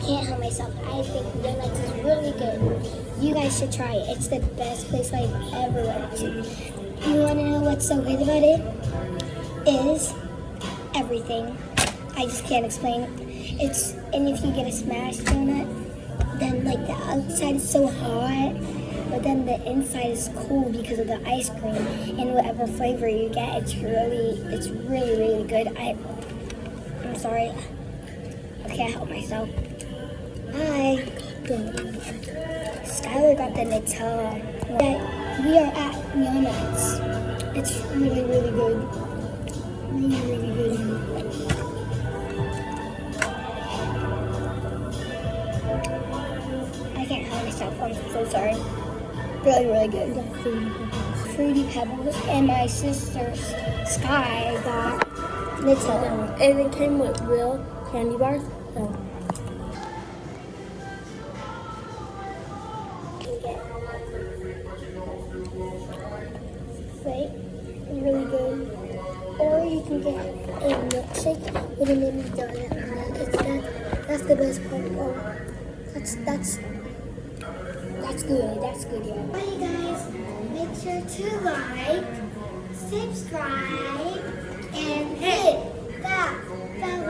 can't help myself. I think Yonutz is really good. You guys should try it. It's the best place I've ever went to. You want to know what's so good about it? Is everything. I just can't explain. And if you get a smashed donut, then like the outside is so hot, but then the inside is cool because of the ice cream and whatever flavor you get. It's really good. I'm sorry. I can't help myself. Hi. Skylar got the Nutella. We are at Yonutz. It's really good. Really good. I can't help myself. I'm so sorry. Really good. Fruity Pebbles. And my sister Sky got Nutella. And it came with real candy bars. So. Right? Really good. Or you can get a milkshake with a mini donut on it. That's the best part. That's good, yeah. Bye guys, make sure to like, subscribe, and hit that bell